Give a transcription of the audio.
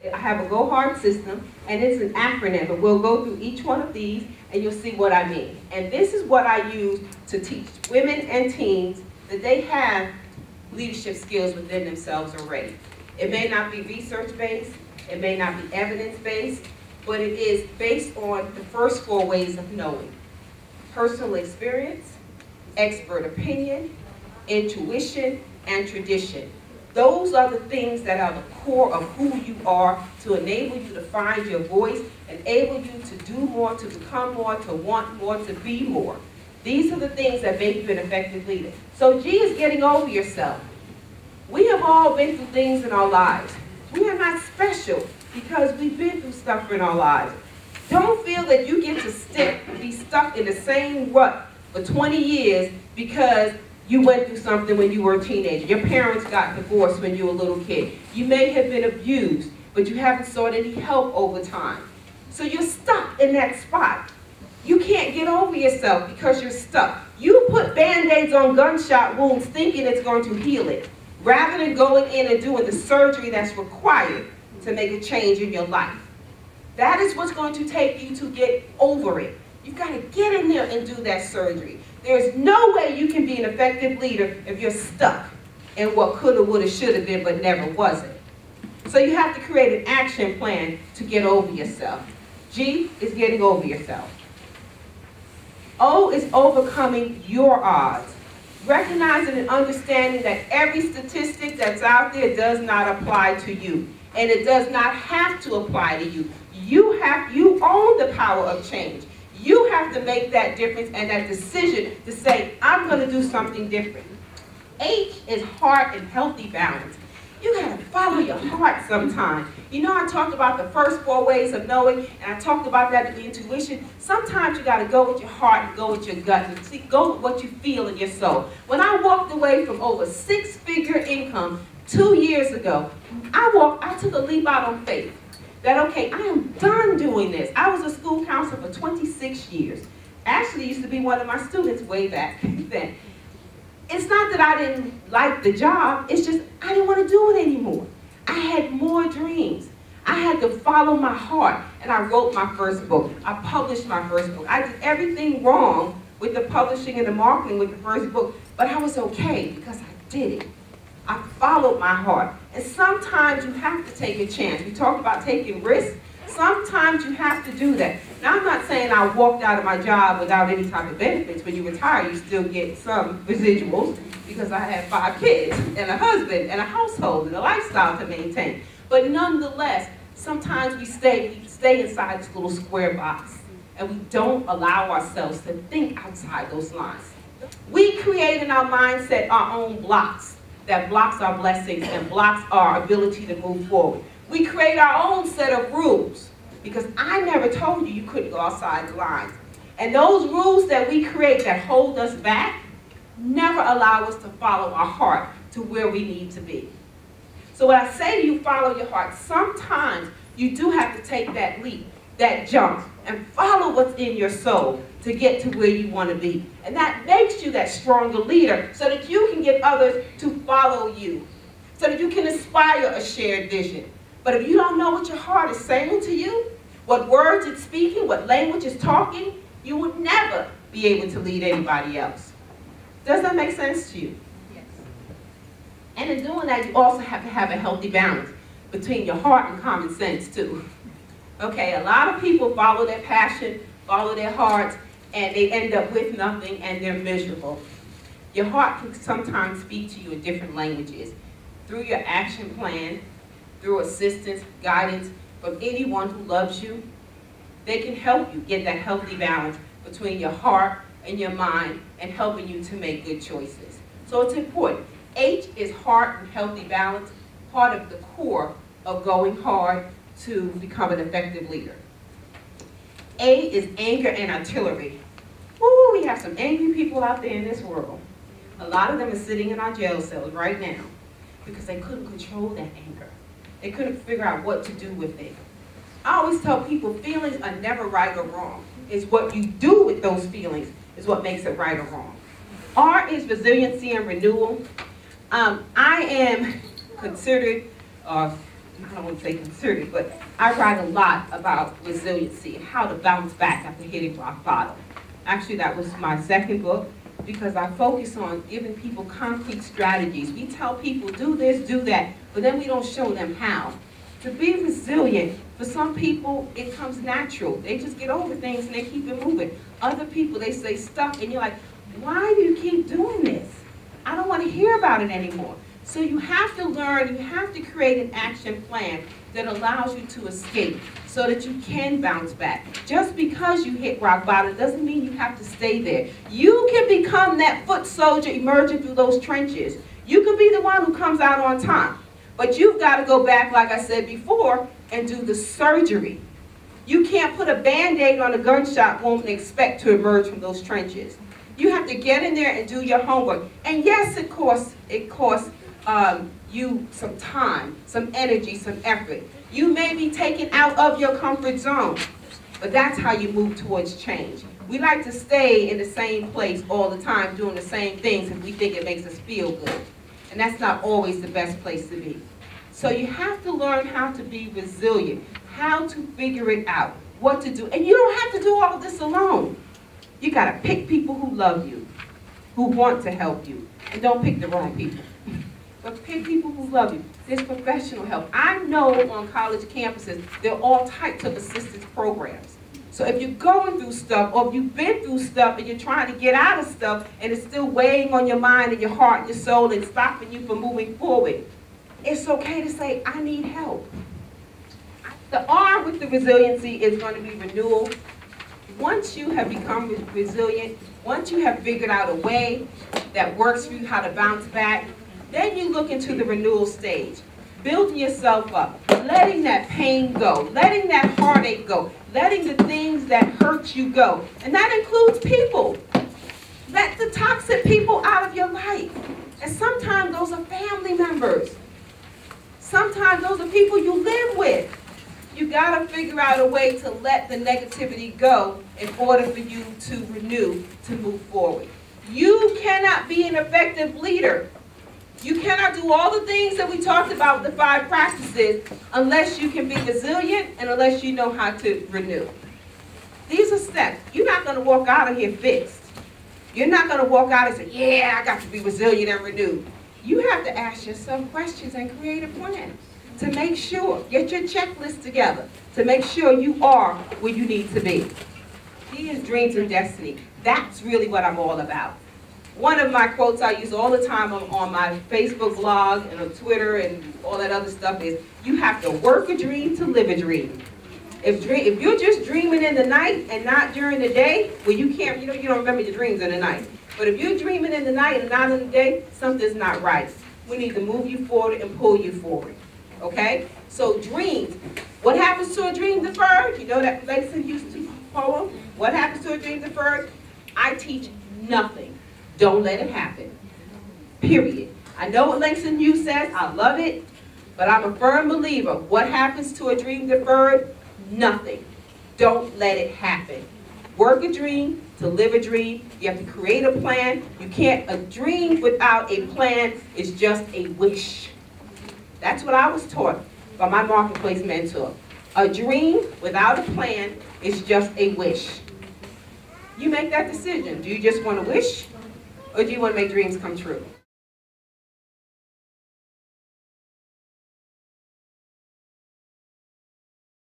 I have a Go Hard system, and it's an acronym, but we'll go through each one of these, and you'll see what I mean. And this is what I use to teach women and teens that they have leadership skills within themselves already. It may not be research-based, it may not be evidence-based, but it is based on the first 4 ways of knowing. Personal experience, expert opinion, intuition, and tradition. Those are the things that are the core of who you are, to enable you to find your voice, enable you to do more, to become more, to want more, to be more. These are the things that make you an effective leader. So G is getting over yourself. We have all been through things in our lives. We are not special because we've been through stuff in our lives. Don't feel that you get to be stuck in the same rut for 20 years because you went through something when you were a teenager. Your parents got divorced when you were a little kid. You may have been abused, but you haven't sought any help over time. So you're stuck in that spot. You can't get over yourself because you're stuck. You put Band-Aids on gunshot wounds thinking it's going to heal it, rather than going in and doing the surgery that's required to make a change in your life. That is what's going to take you to get over it. You've got to get in there and do that surgery. There's no way you can be an effective leader if you're stuck in what coulda, woulda, shoulda been, but never wasn't. So you have to create an action plan to get over yourself. G is getting over yourself. O is overcoming your odds. Recognizing and understanding that every statistic that's out there does not apply to you. And it does not have to apply to you. You own the power of change. You have to make that difference and that decision to say, I'm going to do something different. H is heart and healthy balance. You got to follow your heart sometime. You know, I talked about the first 4 ways of knowing, and I talked about that in the intuition. Sometimes you got to go with your heart and go with your gut and see, go with what you feel in your soul. When I walked away from over 6-figure income 2 years ago, I took a leap out on faith. That, okay, I am done doing this. I was a school counselor for 26 years. Actually, used to be one of my students way back then. It's not that I didn't like the job, it's just I didn't want to do it anymore. I had more dreams. I had to follow my heart, and I wrote my first book. I published my first book. I did everything wrong with the publishing and the marketing with the first book, but I was okay because I did it. I followed my heart. And sometimes you have to take a chance. We talked about taking risks. Sometimes you have to do that. Now, I'm not saying I walked out of my job without any type of benefits. When you retire, you still get some residuals because I had 5 kids and a husband and a household and a lifestyle to maintain. But nonetheless, sometimes we stay inside this little square box and we don't allow ourselves to think outside those lines. We create in our mindset our own blocks. That blocks our blessings and blocks our ability to move forward. We create our own set of rules because I never told you couldn't go outside the lines. And those rules that we create that hold us back never allow us to follow our heart to where we need to be. So when I say to you, follow your heart, sometimes you do have to take that leap, that jump, and follow what's in your soul to get to where you want to be. And that makes you that stronger leader so that you can get others to follow you, so that you can inspire a shared vision. But if you don't know what your heart is saying to you, what words it's speaking, what language it's talking, you would never be able to lead anybody else. Does that make sense to you? Yes. And in doing that, you also have to have a healthy balance between your heart and common sense too. Okay, a lot of people follow their passion, follow their hearts, and they end up with nothing and they're miserable. Your heart can sometimes speak to you in different languages. Through your action plan, through assistance, guidance from anyone who loves you, they can help you get that healthy balance between your heart and your mind and helping you to make good choices. So it's important. H is heart and healthy balance, part of the core of going hard to become an effective leader. A is anger and artillery. Ooh, we have some angry people out there in this world. A lot of them are sitting in our jail cells right now because they couldn't control that anger. They couldn't figure out what to do with it. I always tell people feelings are never right or wrong. It's what you do with those feelings is what makes it right or wrong. R is resiliency and renewal. I am considered I don't want to say concerted, but I write a lot about resiliency, how to bounce back after hitting rock bottom. Actually, that was my second book, because I focus on giving people concrete strategies. We tell people, do this, do that, but then we don't show them how. To be resilient, for some people, it comes natural. They just get over things and they keep it moving. Other people, they stay stuck, and you're like, why do you keep doing this? I don't want to hear about it anymore. So you have to learn, you have to create an action plan that allows you to escape so that you can bounce back. Just because you hit rock bottom doesn't mean you have to stay there. You can become that foot soldier emerging through those trenches. You can be the one who comes out on top. But you've got to go back, like I said before, and do the surgery. You can't put a Band-Aid on a gunshot wound and expect to emerge from those trenches. You have to get in there and do your homework. And yes, it costs you some time, some energy, some effort. You may be taken out of your comfort zone, but that's how you move towards change. We like to stay in the same place all the time doing the same things if we think it makes us feel good. And that's not always the best place to be. So you have to learn how to be resilient, how to figure it out, what to do. And you don't have to do all of this alone. You got to pick people who love you, who want to help you. And don't pick the wrong people. But pick people who love you. There's professional help. I know on college campuses, there are all types of assistance programs. So if you're going through stuff, or if you've been through stuff and you're trying to get out of stuff and it's still weighing on your mind and your heart and your soul and stopping you from moving forward, it's okay to say, I need help. The R with the resiliency is going to be renewal. Once you have become resilient, once you have figured out a way that works for you, how to bounce back, then you look into the renewal stage, building yourself up, letting that pain go, letting that heartache go, letting the things that hurt you go. And that includes people. Let the toxic people out of your life. And sometimes those are family members. Sometimes those are people you live with. You got to figure out a way to let the negativity go in order for you to renew, to move forward. You cannot be an effective leader. You cannot do all the things that we talked about, the 5 practices, unless you can be resilient and unless you know how to renew. These are steps. You're not going to walk out of here fixed. You're not going to walk out and say, yeah, I got to be resilient and renewed. You have to ask yourself questions and create a plan to make sure, get your checklist together, to make sure you are where you need to be. He is dreams and destiny. That's really what I'm all about. One of my quotes I use all the time on my Facebook blog and on Twitter and all that other stuff is, you have to work a dream to live a dream. If you're just dreaming in the night and not during the day, well, you can't, you don't remember your dreams in the night. But if you're dreaming in the night and not in the day, something's not right. We need to move you forward and pull you forward. Okay? So dreams. What happens to a dream deferred? You know that Langston used to poem? What happens to a dream deferred? I teach nothing. Don't let it happen. Period. I know what Langston Hughes says. I love it. But I'm a firm believer. What happens to a dream deferred? Nothing. Don't let it happen. Work a dream to live a dream. You have to create a plan. You can't, a dream without a plan is just a wish. That's what I was taught by my marketplace mentor. A dream without a plan is just a wish. You make that decision. Do you just want to wish, or do you want to make dreams come true?